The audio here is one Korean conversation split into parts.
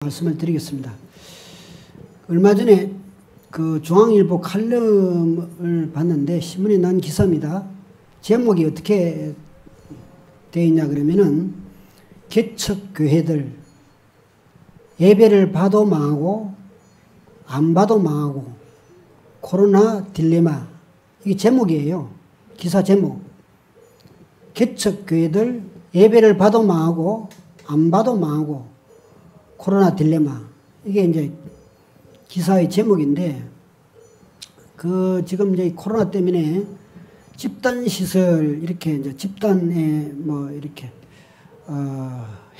말씀을 드리겠습니다. 얼마 전에 그 중앙일보 칼럼을 봤는데 신문에 난 기사입니다. 제목이 어떻게 되어 있냐 그러면은 개척교회들 예배를 봐도 망하고 안 봐도 망하고 코로나 딜레마, 이게 제목이에요. 기사 제목. 개척교회들 예배를 봐도 망하고 안 봐도 망하고 코로나 딜레마. 이게 이제 기사의 제목인데, 지금 이제 코로나 때문에 집단시설, 이렇게 이제 집단의 뭐 이렇게,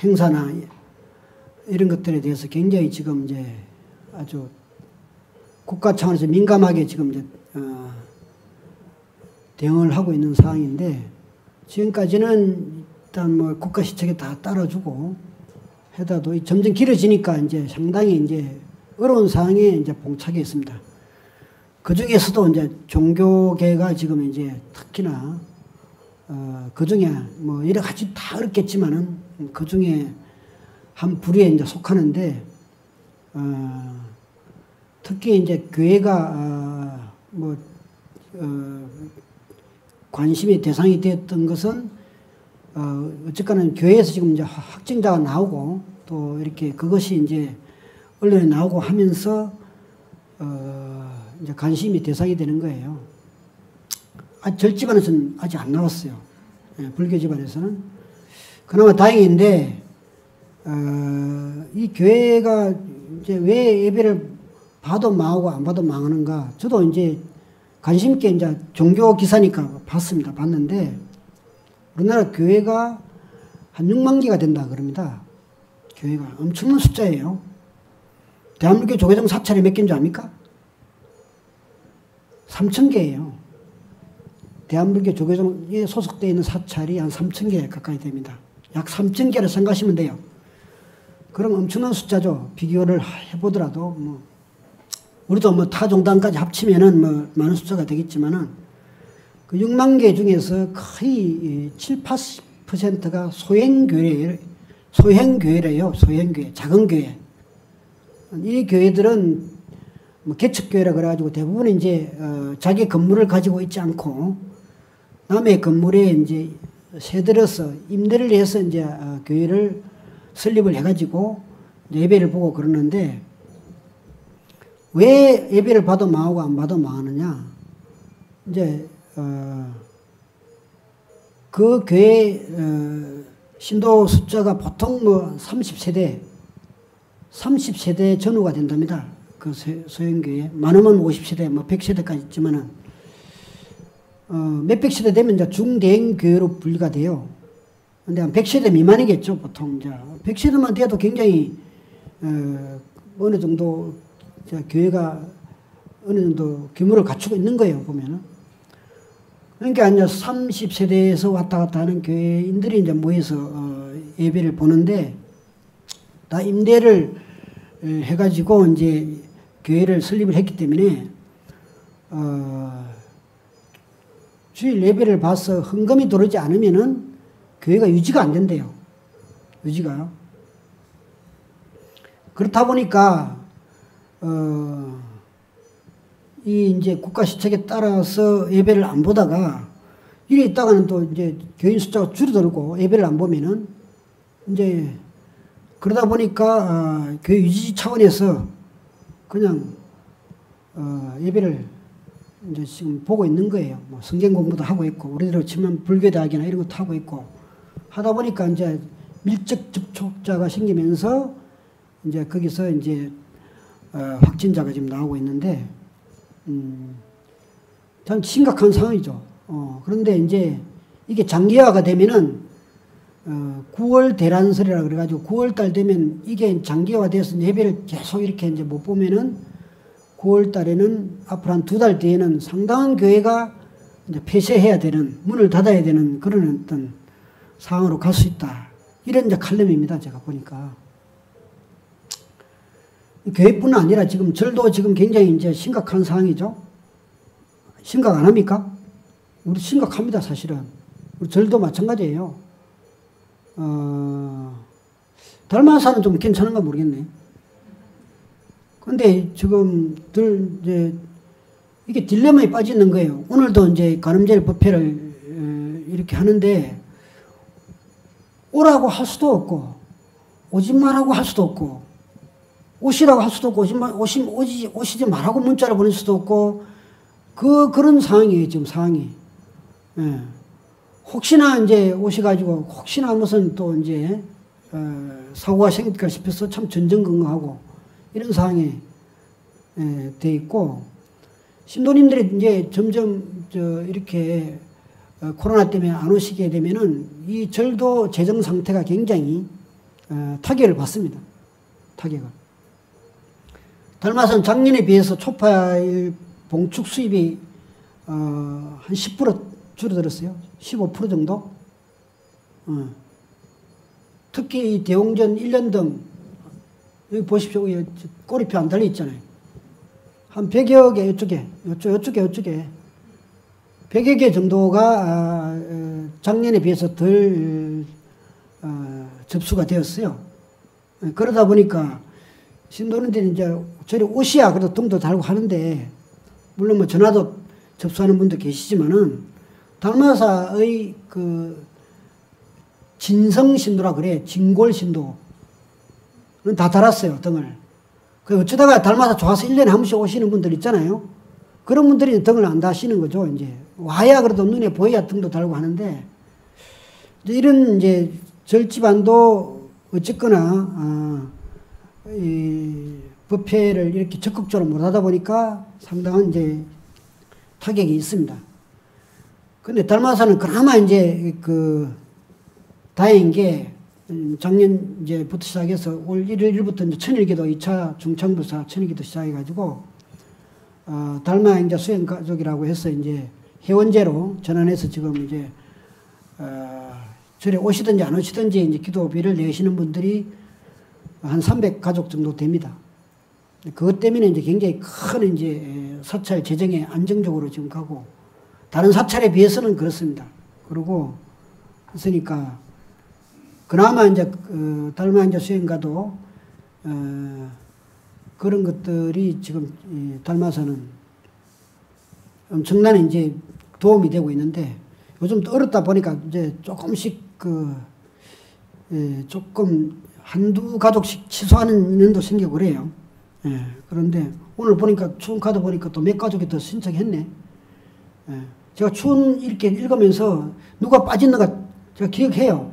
행사나 이런 것들에 대해서 굉장히 지금 이제 아주 국가 차원에서 민감하게 지금 이제, 대응을 하고 있는 상황인데, 지금까지는 일단 뭐 국가 시책에 다 따라주고, 해다도 점점 길어지니까 이제 상당히 이제 어려운 상황에 이제 봉착해 있습니다. 그 중에서도 이제 종교계가 지금 이제 특히나, 그 중에 뭐 여러 가지 다 어렵겠지만은 그 중에 한 부류에 이제 속하는데, 특히 이제 교회가, 관심의 대상이 되었던 것은 어쨌거나 교회에서 지금 이제 확진자가 나오고 또 이렇게 그것이 이제 언론에 나오고 하면서 이제 관심이 대상이 되는 거예요. 저희 집안에서는 아직 안 나왔어요. 불교 집안에서는. 그나마 다행인데, 이 교회가 이제 왜 예배를 봐도 망하고 안 봐도 망하는가. 저도 이제 관심 있게 이제 종교 기사니까 봤는데, 우리나라 교회가 한 6만 개가 된다 그럽니다. 교회가 엄청난 숫자예요. 대한민국 조계종 사찰이 몇 개인 줄 압니까? 3,000개예요. 대한민국 조계종에 소속되어 있는 사찰이 한 3,000개 가까이 됩니다. 약 3,000개를 생각하시면 돼요. 그럼 엄청난 숫자죠. 비교를 해보더라도 우리도 뭐 타종단까지 합치면은 뭐 많은 숫자가 되겠지만은, 그 6만 개 중에서 거의 7, 80%가 소행교회래요. 소행교회. 작은 교회. 이 교회들은 뭐 개척교회라 그래가지고 대부분 이제, 자기 건물을 가지고 있지 않고 남의 건물에 이제 세들어서 임대를 해서 이제, 교회를 설립을 해가지고 예배를 보고 그러는데, 왜 예배를 봐도 망하고 안 봐도 망하느냐. 이제, 그 교회, 신도 숫자가 보통 뭐 30세대 전후가 된답니다. 그 소형교회. 많으면 50세대, 뭐 100세대까지 있지만은, 몇백 세대 되면 이제 중대형 교회로 분류가 돼요. 근데 한 100세대 미만이겠죠, 보통. 이제 100세대만 돼도 굉장히, 어느 정도, 교회가 어느 정도 규모를 갖추고 있는 거예요, 보면은. 그러니까 이제 30세대에서 왔다 갔다 하는 교회인들이 이제 모여서 예배를 보는데, 다 임대를 해가지고 이제 교회를 설립을 했기 때문에, 주일 예배를 봐서 헌금이 들어오지 않으면은 교회가 유지가 안 된대요. 유지가. 그렇다 보니까, 이 이제 국가 시책에 따라서 예배를 안 보다가 이래 있다가는 또 이제 교인 숫자가 줄어들고 예배를 안 보면은 이제 그러다 보니까 교회 유지 차원에서 그냥 예배를 이제 지금 보고 있는 거예요. 뭐 성경 공부도 하고 있고 우리대로 치면 불교대학이나 이런 것도 하고 있고 하다 보니까 이제 밀접 접촉자가 생기면서 이제 거기서 이제 확진자가 지금 나오고 있는데, 참 심각한 상황이죠. 그런데 이제 이게 장기화가 되면은, 9월 대란설이라 그래가지고 9월달 되면 이게 장기화돼서 예배를 계속 이렇게 이제 못 보면은 9월달에는 앞으로 한 2달 뒤에는 상당한 교회가 이제 폐쇄해야 되는, 문을 닫아야 되는 그런 어떤 상황으로 갈 수 있다. 이런 이제 칼럼입니다. 제가 보니까. 교회뿐 아니라 지금 절도 지금 굉장히 이제 심각한 상황이죠. 심각 안 합니까? 우리 심각합니다, 사실은. 우리 절도 마찬가지예요. 달마사는 좀 괜찮은가 모르겠네. 근데 지금 이제 이게 딜레마에 빠지는 거예요. 오늘도 이제 간음죄 법회를 이렇게 하는데 오라고 할 수도 없고 오지 말라고 할 수도 없고 오시라고 할 수도 없고 오시지 말라고 문자를 보낼 수도 없고 그런 상황이에요. 지금 상황이. 예. 혹시나 이제 오셔가지고 혹시나 무슨 또 이제 사고가 생길까 싶어서 참 전전긍긍하고 이런 상황에 돼 있고, 신도님들이 이제 점점 이렇게 코로나 때문에 안 오시게 되면은 이 절도 재정 상태가 굉장히 타격을 받습니다. 타격을. 달마산 작년에 비해서 초파일 봉축 수입이 한 10% 줄어들었어요. 15% 정도. 특히 이 대웅전 1년등 여기 보십시오. 꼬리표 안 달려 있잖아요. 한 100여 개 이쪽에 100여 개 정도가 작년에 비해서 덜 접수가 되었어요. 그러다 보니까 신도님들이 이제 저리 오시야 그래도 등도 달고 하는데, 물론 뭐 전화도 접수하는 분도 계시지만은 달마사의 그 진성신도라 그래, 진골신도는 다 달았어요, 등을. 그 어쩌다가 달마사 좋아서 1년에 한 번씩 오시는 분들 있잖아요. 그런 분들이 등을 안 다시는 거죠, 이제. 와야 그래도 눈에 보여야 등도 달고 하는데, 이제 이런 이제 절집안도 어쨌거나, 이 법회를 이렇게 적극적으로 못 하다 보니까 상당한 이제 타격이 있습니다. 근데 달마사는 그나마 이제 다행인 게 작년 이제부터 시작해서 올 1일부터 이제 천일기도 2차 중창부사 천일기도 시작해가지고 달마행자 수행가족이라고 해서 이제 회원제로 전환해서 지금 이제 절에 오시든지 안 오시든지 이제 기도비를 내시는 분들이 한 300가족 정도 됩니다. 그것 때문에 이제 굉장히 큰 이제 사찰 재정에 안정적으로 지금 가고, 다른 사찰에 비해서는 그렇습니다. 그러고 있으니까 그나마 이제 달마행자 수행가도 그런 것들이 지금 달마사는 엄청난 이제 도움이 되고 있는데, 요즘 또 어렵다 보니까 이제 조금씩 조금 한두 가족씩 취소하는 인연도 생기고 그래요. 예, 그런데 오늘 보니까 추운 카드 보니까 또 몇 가족이 더 신청했네. 예, 제가 추운 이렇게 읽으면서 누가 빠졌는가 제가 기억해요.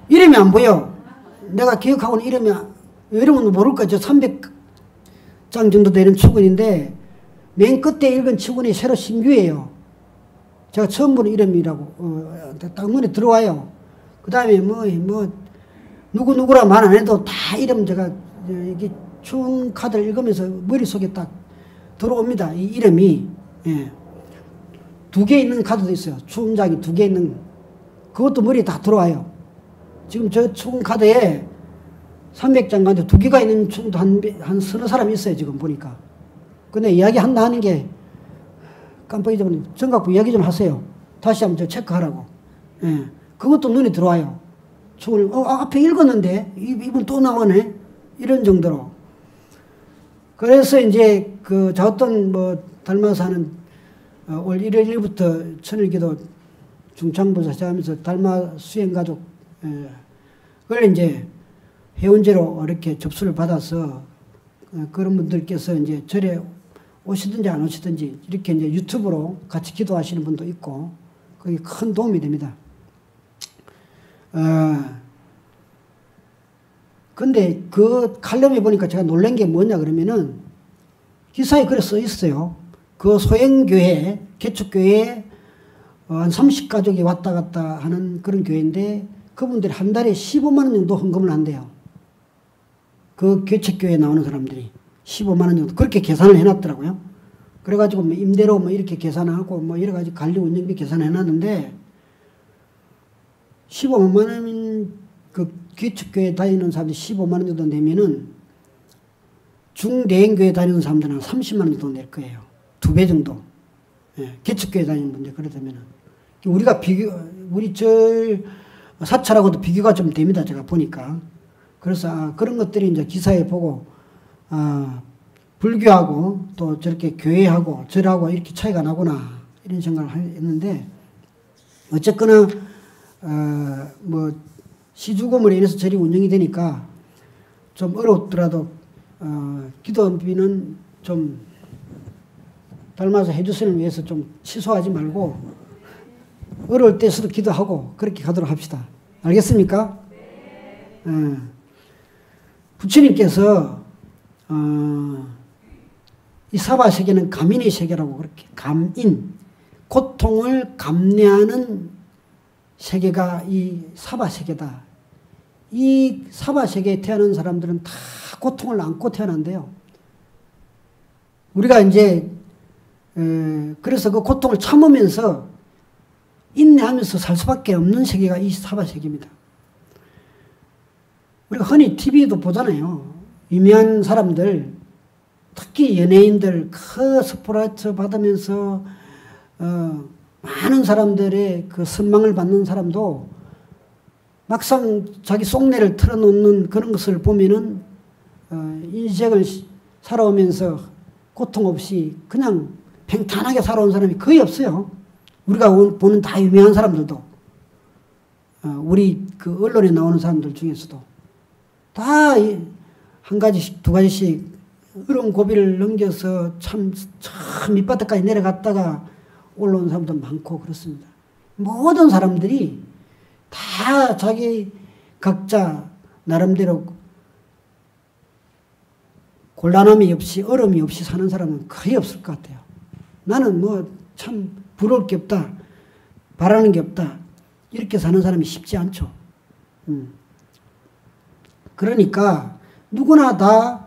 이름이 안 보여. 내가 기억하고는 이름은 모를까. 저 300장 정도 되는 추근인데 맨 끝에 읽은 추근이 새로 신규예요. 제가 처음 보는 이름이라고 딱 눈에 들어와요. 그 다음에 누구누구라 말 안 해도 다 이름 제가 이게 추운 카드를 읽으면서 머릿속에 딱 들어옵니다. 이 이름이. 예. 2개 있는 카드도 있어요. 추운 장이 2개 있는, 그것도 머리에 다 들어와요. 지금 저 추운 카드에 300장 가운데 2개가 있는 추운도 한 서너 사람이 있어요. 지금 보니까. 근데 이야기 한다 하는 게 깜빡 잊어버리네. 정각부 이야기 좀 하세요. 다시 한번 저 체크하라고. 예. 그것도 눈에 들어와요. 추운, 앞에 읽었는데 이분 또 나오네. 이런 정도로. 그래서 이제 어떤 달마사는 올 1월 1일부터 천일기도 중창부사 시작하면서 달마 수행가족 그걸 이제 회원제로 이렇게 접수를 받아서 그런 분들께서 이제 절에 오시든지 안 오시든지 이렇게 이제 유튜브로 같이 기도하시는 분도 있고, 그게 큰 도움이 됩니다. 근데 그 칼럼에 보니까 제가 놀란 게 뭐냐 그러면은 기사에 그래 써 있어요. 그 소행교회, 개척교회에 한 30가족이 왔다 갔다 하는 그런 교회인데 그분들이 한 달에 15만 원 정도 헌금을 한대요. 그 개척교회에 나오는 사람들이 15만 원 정도 그렇게 계산을 해놨더라고요. 그래가지고 임대료 이렇게 계산하고 여러 가지 관리 운영비 계산을 해놨는데 15만 원 그 개척교회 다니는 사람들이 15만 원 정도 내면은 중대형교회 다니는 사람들은 30만 원 정도 낼 거예요. 2배 정도. 예, 개척교회 다니는 분들 그러다면은 우리가 우리 절 사찰하고도 비교가 좀 됩니다. 제가 보니까. 그래서 그런 것들이 이제 기사에 보고 불교하고 또 저렇게 교회하고 절하고 이렇게 차이가 나구나 이런 생각을 했는데 어쨌거나 뭐 시주금으로 인해서 절이 운영이 되니까 좀 어렵더라도 기도비는 좀 닮아서 해주시는 위해서 좀 취소하지 말고 어려울 때서도 기도하고 그렇게 가도록 합시다. 알겠습니까? 네. 부처님께서 이 사바세계는 감인의 세계라고 그렇게 감인 고통을 감내하는 세계가 이 사바세계다. 이 사바세계에 태어난 사람들은 다 고통을 안고 태어난대요. 우리가 이제 그래서 그 고통을 참으면서 인내하면서 살 수밖에 없는 세계가 이 사바세계입니다. 우리가 흔히 TV도 보잖아요. 유명한 사람들, 특히 연예인들 그 스포라이트 받으면서 많은 사람들의 그 선망을 받는 사람도 막상 자기 속내를 털어놓는 그런 것을 보면은 인생을 살아오면서 고통 없이 그냥 평탄하게 살아온 사람이 거의 없어요. 우리가 보는 다 유명한 사람들도 우리 그 언론에 나오는 사람들 중에서도 다 한 가지씩 두 가지씩 어려운 고비를 넘겨서 참 밑바닥까지 내려갔다가 올라온 사람도 많고 그렇습니다. 모든 사람들이 다 자기 각자 나름대로 곤란함이 없이 어려움이 없이 사는 사람은 거의 없을 것 같아요. 나는 뭐 참 부러울 게 없다. 바라는 게 없다. 이렇게 사는 사람이 쉽지 않죠. 그러니까 누구나 다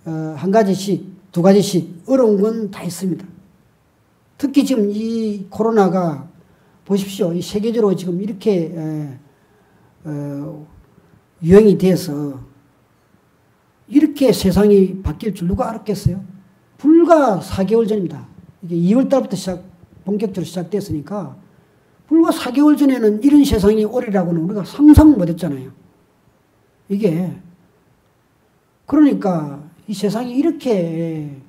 한 가지씩 두 가지씩 어려운 건 다 있습니다. 특히 지금 이 코로나가 보십시오. 이 세계적으로 지금 이렇게 유행이 돼서 이렇게 세상이 바뀔 줄 누가 알았겠어요? 불과 4개월 전입니다. 이게 2월 달부터 본격적으로 시작됐으니까 불과 4개월 전에는 이런 세상이 오리라고는 우리가 상상 못했잖아요. 이게 그러니까 이 세상이 이렇게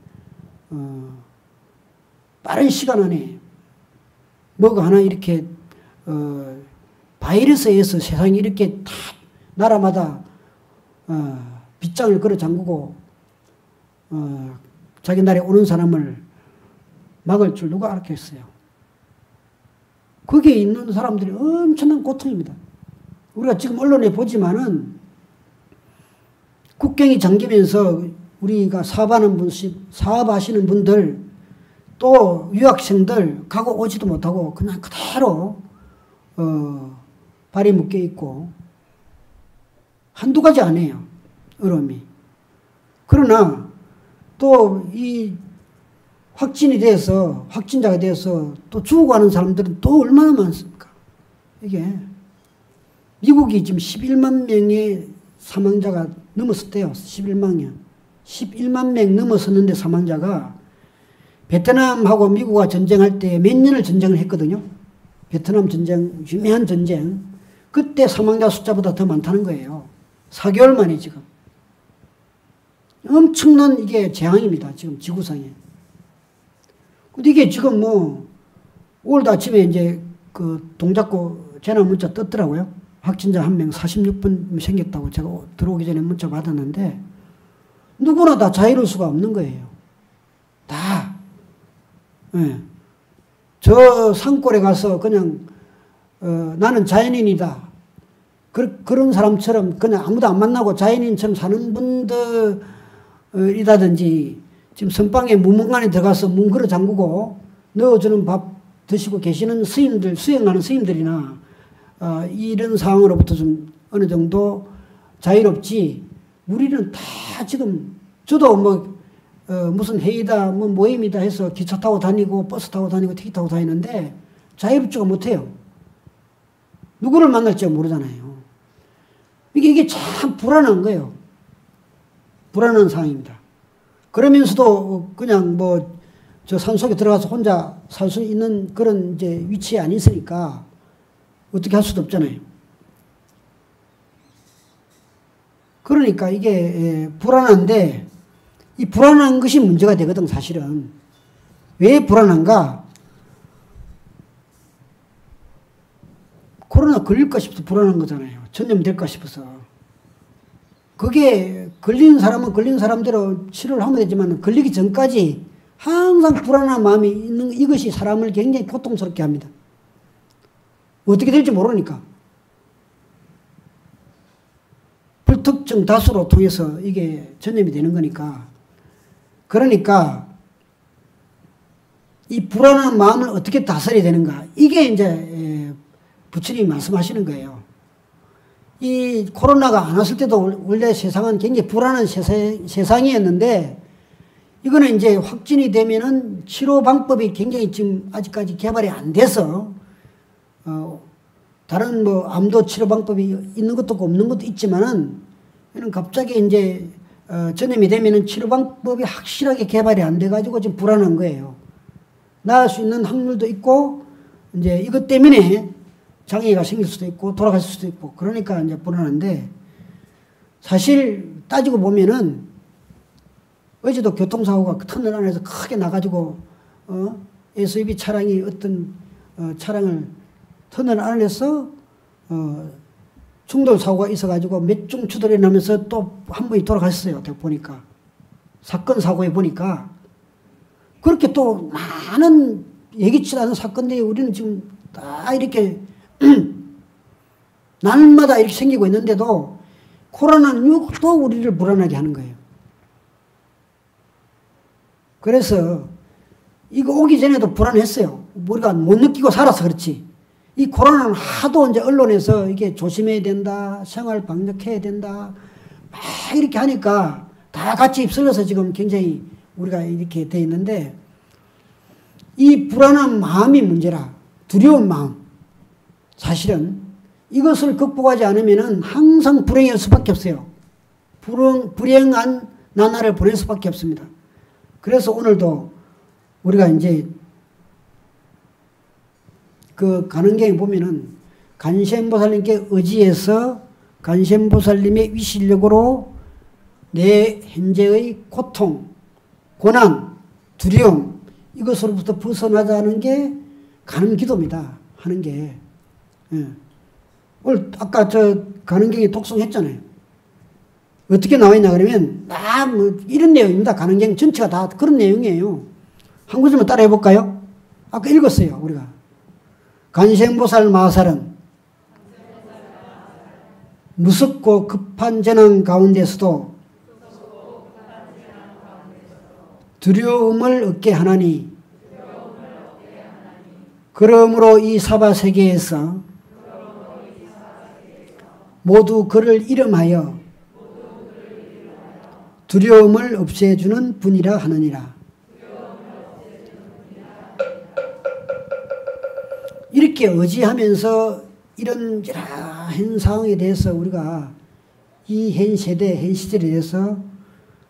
빠른 시간 안에 뭐가 하나 이렇게 바이러스에 의해서 세상이 이렇게 다 나라마다 빗장을 걸어 잠그고 자기 나라에 오는 사람을 막을 줄 누가 알았겠어요. 거기에 있는 사람들이 엄청난 고통입니다. 우리가 지금 언론에 보지만은 국경이 잠기면서 우리가 사업하시는 분들 또 유학생들 가고 오지도 못하고 그냥 그대로 발이 묶여 있고 한두 가지 아니에요. 어려움이. 그러나 또 이 확진자가 돼서 또 죽어가는 사람들은 또 얼마나 많습니까? 이게 미국이 지금 11만 명의 사망자가 넘었었대요. 11만 명 넘었었는데 사망자가 베트남하고 미국과 전쟁할 때 몇 년을 전쟁을 했거든요. 베트남 전쟁, 유명한 전쟁. 그때 사망자 숫자보다 더 많다는 거예요. 4개월 만에 지금. 엄청난 이게 재앙입니다. 지금 지구상에. 근데 이게 지금 오늘도 아침에 이제 그 동작구 재난 문자 떴더라고요. 확진자 1명 46분 생겼다고 제가 들어오기 전에 문자 받았는데 누구나 다 자유로울 수가 없는 거예요. 다. 네. 저 산골에 가서 그냥 나는 자연인이다. 그런 사람처럼 그냥 아무도 안 만나고 자연인처럼 사는 분들이라든지 지금 선방에 무문관에 들어가서 문 걸어 잠그고 넣어주는 밥 드시고 계시는 스님들, 수행하는 스님들이나 이런 상황으로부터 좀 어느 정도 자유롭지 우리는 다 지금 저도 무슨 회의다 뭐 모임이다 해서 기차 타고 다니고 버스 타고 다니고 택시 타고 다니는데 자유롭지가 못해요. 누구를 만날지 모르잖아요. 이게 참 불안한 거예요. 불안한 상황입니다. 그러면서도 그냥 저 산속에 들어가서 혼자 살 수 있는 그런 이제 위치에 안 있으니까 어떻게 할 수도 없잖아요. 그러니까 이게 불안한데 이 불안한 것이 문제가 되거든, 사실은. 왜 불안한가? 코로나 걸릴까 싶어서 불안한 거잖아요. 전염될까 싶어서. 그게 걸리는 사람은 걸리는 사람대로 치료를 하면 되지만 걸리기 전까지 항상 불안한 마음이 있는 이것이 사람을 굉장히 고통스럽게 합니다. 어떻게 될지 모르니까. 불특정 다수로 통해서 이게 전염이 되는 거니까. 그러니까 이 불안한 마음을 어떻게 다스려야 되는가. 이게 이제 부처님이 말씀하시는 거예요. 이 코로나가 안 왔을 때도 원래 세상은 굉장히 불안한 세상이었는데 이거는 이제 확진이 되면은 치료 방법이 굉장히 지금 아직까지 개발이 안 돼서 다른 뭐 암도 치료 방법이 있는 것도 없고 없는 것도 있지만은 이는 갑자기 이제 전염이 되면은 치료 방법이 확실하게 개발이 안 돼가지고 지금 불안한 거예요. 나을 수 있는 확률도 있고 이제 이것 때문에 장애가 생길 수도 있고 돌아갈 수도 있고 그러니까 이제 불안한데 사실 따지고 보면은 어제도 교통사고가 터널 안에서 크게 나가지고 SUV 차량이 어떤 차량을 터널 안에서 충돌 사고가 있어가지고 몇 중 추돌이 나면서 또 한 분이 돌아가셨어요. 보니까 사건 사고에 보니까 그렇게 또 많은 예기치 않은 사건들이 우리는 지금 다 이렇게 날마다 이렇게 생기고 있는데도 코로나는 유독 우리를 불안하게 하는 거예요. 그래서 이거 오기 전에도 불안했어요. 우리가 못 느끼고 살아서 그렇지. 이 코로나는 하도 이제 언론에서 이게 조심해야 된다, 생활 방역해야 된다, 막 이렇게 하니까 다 같이 휩쓸려서 지금 굉장히 우리가 이렇게 돼 있는데 이 불안한 마음이 문제라. 두려운 마음. 사실은 이것을 극복하지 않으면은 항상 불행할 수밖에 없어요. 불행한 나날을 보낼 수밖에 없습니다. 그래서 오늘도 우리가 이제 그 가능경에 보면은 간센보살님께 의지해서 간센보살님의 위실력으로 내 현재의 고통, 고난, 두려움 이것으로부터 벗어나자는 게 가늠기도입니다. 하는 게. 예. 오늘 아까 저 가능경에 독송했잖아요. 어떻게 나와있냐 그러면 뭐 이런 내용입니다. 가능경 전체가 다 그런 내용이에요. 한 구절만 따라 해볼까요? 아까 읽었어요. 우리가. 간센보살 마살은 무섭고 급한 재난 가운데서도 두려움을 얻게 하나니 그러므로 이 사바세계에서 모두 그를 이름하여 두려움을 없애주는 분이라 하느니라. 이렇게 의지하면서 이런 여러한 상황에 대해서 우리가 이 현 세대, 현 시절에 대해서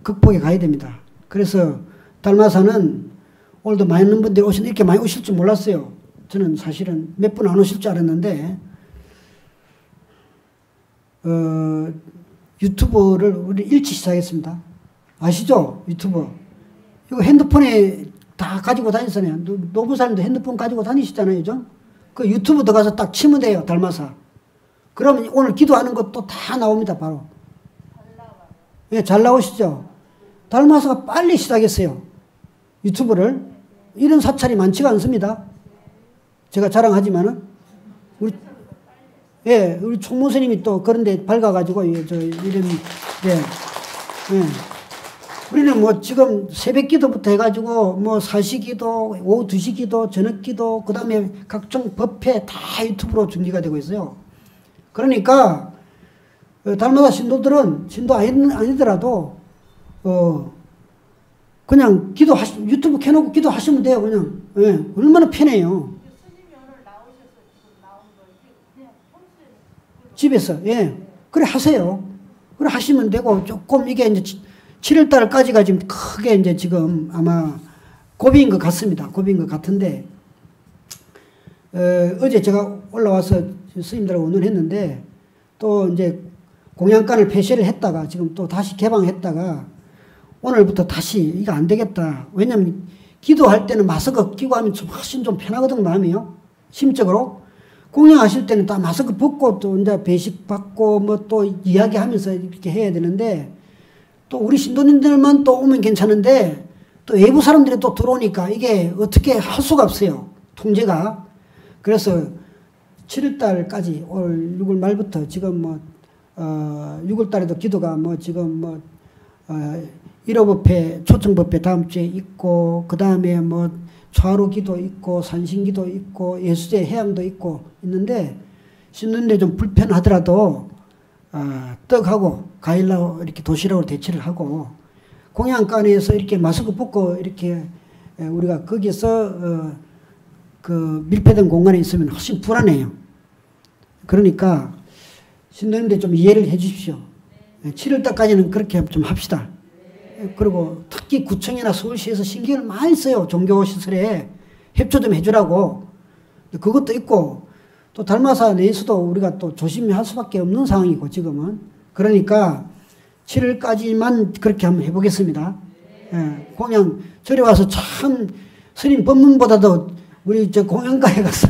극복해 가야 됩니다. 그래서 달마사는 오늘도 많은 분들이 이렇게 많이 오실 줄 몰랐어요. 저는 사실은 몇 분 안 오실 줄 알았는데 유튜브를 우리 일찍 시작했습니다. 아시죠? 유튜브. 이거 핸드폰에 다 가지고 다니잖아요. 노부사님도 핸드폰 가지고 다니시잖아요. 좀? 그 유튜브 들어가서 딱 치면 돼요. 달마사. 그러면 오늘 기도하는 것도 다 나옵니다. 바로. 예, 잘 나오시죠? 달마사가 빨리 시작했어요. 유튜브를. 이런 사찰이 많지가 않습니다. 제가 자랑하지만은. 우리 총무스님이 또 그런데 밝아가지고, 이런, 우리는 뭐 지금 새벽 기도부터 해가지고 뭐 사시기도, 오후 2시 기도, 저녁 기도, 그 다음에 각종 법회 다 유튜브로 중계가 되고 있어요. 그러니까, 달마다 신도 아니더라도, 그냥 유튜브 켜놓고 기도하시면 돼요, 그냥. 예, 얼마나 편해요. 집에서, 예. 그래 하세요. 그래 하시면 되고, 조금 이게 이제 7월달까지가 지금 크게 이제 지금 아마 고비인 것 같습니다. 고비인 것 같은데, 어제 제가 올라와서 스님들하고 의논했는데, 또 이제 공양간을 폐쇄를 했다가 지금 또 다시 개방했다가 오늘부터 다시 이거 안 되겠다. 왜냐면 기도할 때는 마스크 끼고 하면 훨씬 좀 편하거든, 마음이요. 심적으로. 공양하실 때는 다 마스크 벗고 또 이제 배식 받고 뭐 또 이야기하면서 이렇게 해야 되는데 또 우리 신도님들만 또 오면 괜찮은데 또 외부 사람들이 또 들어오니까 이게 어떻게 할 수가 없어요. 통제가. 그래서 7월달까지 올 6월 말부터 지금 뭐 6월달에도 기도가 뭐 지금 뭐 1호 법회 초청 법회 다음 주에 있고 그 다음에 뭐 좌로 기도 있고 산신기도 있고 예수제 해양도 있고 있는데 신도님들이 좀 불편하더라도 떡하고 과일하고 이렇게 도시락으로 대체를 하고 공양간에서 이렇게 마스크 벗고 이렇게 우리가 거기서 그 밀폐된 공간에 있으면 훨씬 불안해요. 그러니까 신도님들 좀 이해를 해 주십시오. 7월달까지는 그렇게 좀 합시다. 그리고 특히 구청이나 서울시에서 신경을 많이 써요. 종교시설에 협조 좀 해주라고. 그것도 있고 또 달마사 내에서도 우리가 또 조심할 수밖에 없는 상황이고 지금은. 그러니까 7월까지만 그렇게 한번 해보겠습니다. 예, 공양 저리 와서 참 스님 법문보다도 우리 저 공양가에 가서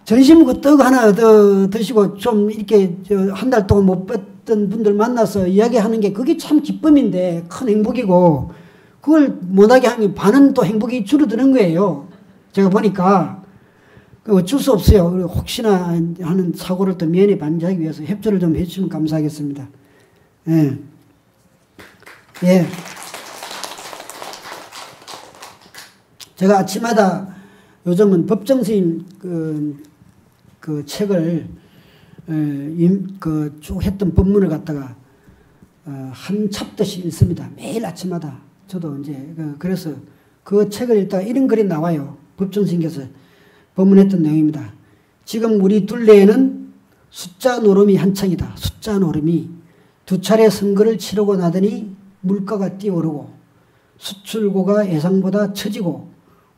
전심 떡 하나 더 드시고 좀 이렇게 한 달 동안 못 뵀던 분들 만나서 이야기하는 게 그게 참 기쁨인데 큰 행복이고 그걸 못하게 하면 반은 또 행복이 줄어드는 거예요. 제가 보니까 어쩔 수 없어요. 혹시나 하는 사고를 또 면에 반지하기 위해서 협조를 좀 해주시면 감사하겠습니다. 예. 예. 제가 아침마다 요즘은 법정스님 그 책을 쭉 했던 법문을 갖다가 한 챕터씩 읽습니다. 매일 아침마다. 저도 이제 그래서 그 책을 읽다가 이런 글이 나와요. 법정스님께서 법문했던 내용입니다. 지금 우리 둘레에는 숫자 노름이 한창이다. 숫자 노름이 두 차례 선거를 치르고 나더니 물가가 뛰어오르고 수출고가 예상보다 처지고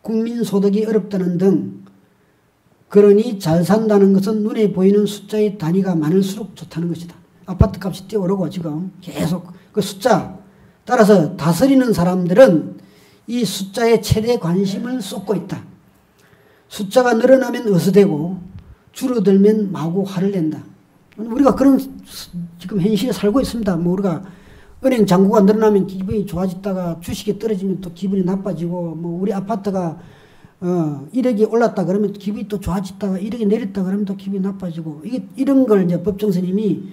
국민소득이 어렵다는 등 그러니 잘 산다는 것은 눈에 보이는 숫자의 단위가 많을수록 좋다는 것이다. 아파트 값이 뛰어오르고 지금 계속 그 숫자 따라서 다스리는 사람들은 이 숫자에 최대 관심을 쏟고 있다. 숫자가 늘어나면 어수되고 줄어들면 마구 화를 낸다. 우리가 그런 지금 현실에 살고 있습니다. 뭐 우리가 은행 잔고가 늘어나면 기분이 좋아졌다가 주식이 떨어지면 또 기분이 나빠지고 뭐 우리 아파트가 1억이 올랐다 그러면 기분이 또 좋아졌다가 1억이 내렸다 그러면 또 기분이 나빠지고 이게 이런 걸 이제 법정스님이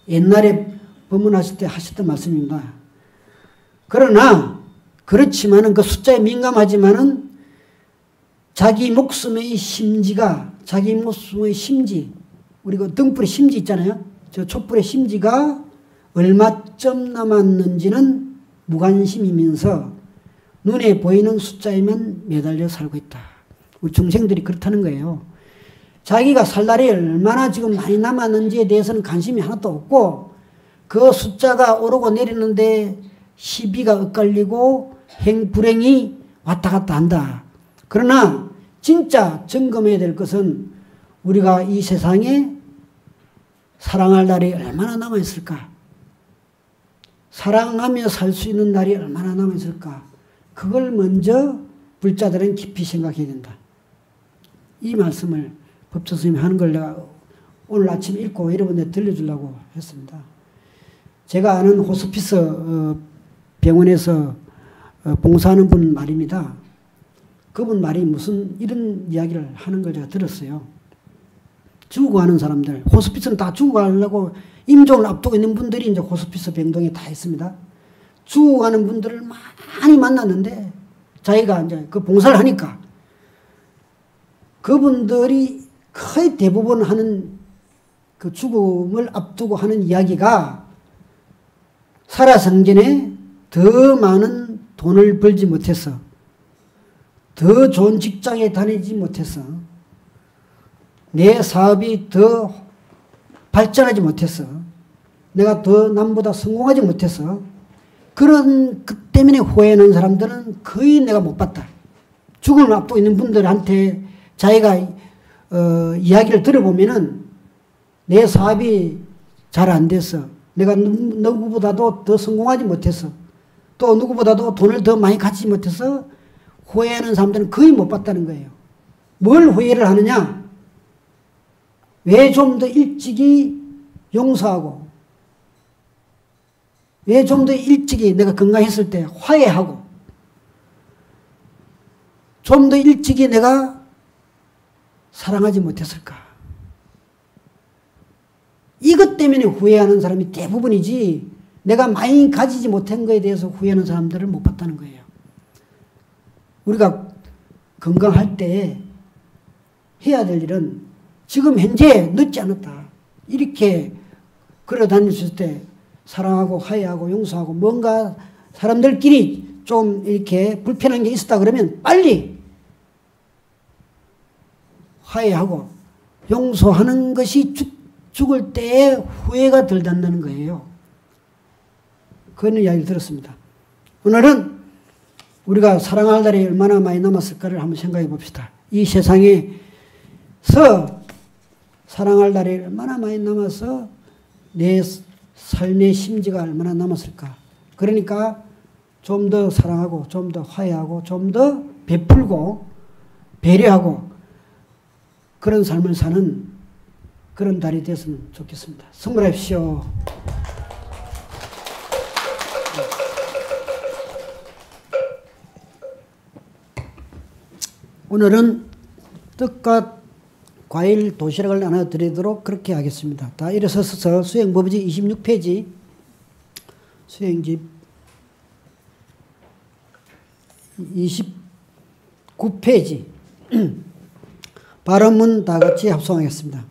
옛날에 법문하실 때 하셨던 말씀입니다. 그러나 그렇지만은 그 숫자에 민감하지만은 자기 목숨의 심지가 자기 목숨의 심지 우리 그 등불의 심지 있잖아요. 저 촛불의 심지가 얼마쯤 남았는지는 무관심이면서 눈에 보이는 숫자에만 매달려 살고 있다. 우리 중생들이 그렇다는 거예요. 자기가 살 날이 얼마나 지금 많이 남았는지에 대해서는 관심이 하나도 없고 그 숫자가 오르고 내리는데 시비가 엇갈리고 불행이 왔다 갔다 한다. 그러나 진짜 점검해야 될 것은 우리가 이 세상에 사랑할 날이 얼마나 남아있을까? 사랑하며 살 수 있는 날이 얼마나 남아있을까? 그걸 먼저 불자들은 깊이 생각해야 된다. 이 말씀을 법조스님이 하는 걸 내가 오늘 아침 읽고 여러분들 들려주려고 했습니다. 제가 아는 호스피스 병원에서 봉사하는 분 말입니다. 그분 말이 무슨 이런 이야기를 하는 걸 제가 들었어요. 죽어가는 사람들, 호스피스는 다 죽어가려고 임종을 앞두고 있는 분들이 이제 호스피스 병동에 다 있습니다. 죽어가는 분들을 많이 만났는데 자기가 이제 그 봉사를 하니까 그분들이 거의 대부분 하는 그 죽음을 앞두고 하는 이야기가 살아생전에 더 많은 돈을 벌지 못해서 더 좋은 직장에 다니지 못해서 내 사업이 더 발전하지 못해서 내가 더 남보다 성공하지 못해서 그런 그 때문에 후회하는 사람들은 거의 내가 못 봤다. 죽음을 앞두고 있는 분들한테 자기가 이야기를 들어보면은 내 사업이 잘 안 돼서 내가 누구보다도 더 성공하지 못해서 또 누구보다도 돈을 더 많이 갖지 못해서 후회하는 사람들은 거의 못 봤다는 거예요. 뭘 후회를 하느냐? 왜 좀 더 일찍이 용서하고, 왜 좀 더 일찍이 내가 건강했을 때 화해하고, 좀 더 일찍이 내가 사랑하지 못했을까? 이것 때문에 후회하는 사람이 대부분이지, 내가 많이 가지지 못한 것에 대해서 후회하는 사람들을 못 봤다는 거예요. 우리가 건강할 때 해야 될 일은 지금 현재 늦지 않았다. 이렇게 걸어 다녔을 때 사랑하고 화해하고 용서하고, 뭔가 사람들끼리 좀 이렇게 불편한 게 있었다 그러면 빨리 화해하고 용서하는 것이 죽을 때에 후회가 덜 된다는 거예요. 그런 이야기를 들었습니다. 오늘은 우리가 사랑할 날이 얼마나 많이 남았을까를 한번 생각해 봅시다. 이 세상에서 사랑할 날이 얼마나 많이 남아서 내 삶의 심지가 얼마나 남았을까. 그러니까 좀 더 사랑하고 좀 더 화해하고 좀 더 베풀고 배려하고 그런 삶을 사는 그런 달이 됐으면 좋겠습니다. 선물하십시오. 오늘은 떡과 과일 도시락을 나눠드리도록 그렇게 하겠습니다. 다 일어서서 수행법지 26페이지 수행집 29페이지 발언문 다 같이 합성하겠습니다.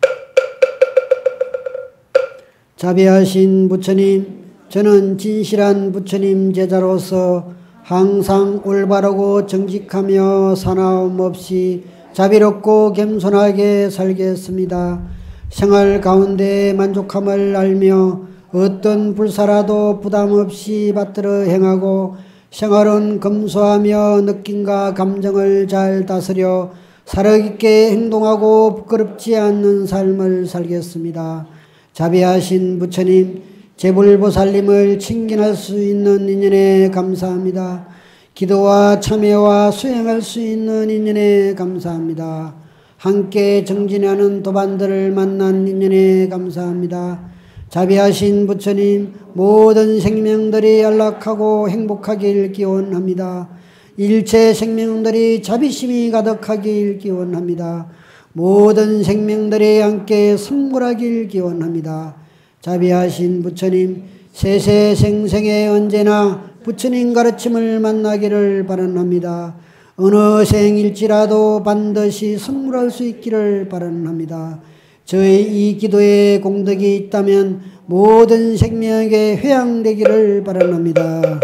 자비하신 부처님, 저는 진실한 부처님 제자로서 항상 올바르고 정직하며 사나움 없이 자비롭고 겸손하게 살겠습니다. 생활 가운데 만족함을 알며 어떤 불사라도 부담 없이 받들어 행하고 생활은 검소하며 느낌과 감정을 잘 다스려 살아있게 행동하고 부끄럽지 않는 삶을 살겠습니다. 자비하신 부처님, 제불보살님을 칭견할 수 있는 인연에 감사합니다. 기도와 참회와 수행할 수 있는 인연에 감사합니다. 함께 정진하는 도반들을 만난 인연에 감사합니다. 자비하신 부처님, 모든 생명들이 안락하고 행복하길 기원합니다. 일체 생명들이 자비심이 가득하길 기원합니다. 모든 생명들이 함께 성불하길 기원합니다. 자비하신 부처님, 세세생생에 언제나 부처님 가르침을 만나기를 바랍니다. 어느 생일지라도 반드시 성불할 수 있기를 바랍니다. 저의 이 기도에 공덕이 있다면 모든 생명에게 회양되기를 바랍니다.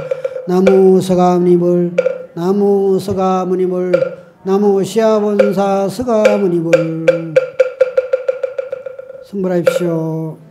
나무 서가모니불, 나무 서가모니불, 나무 시아본사 서가모니불. 성불하십시오.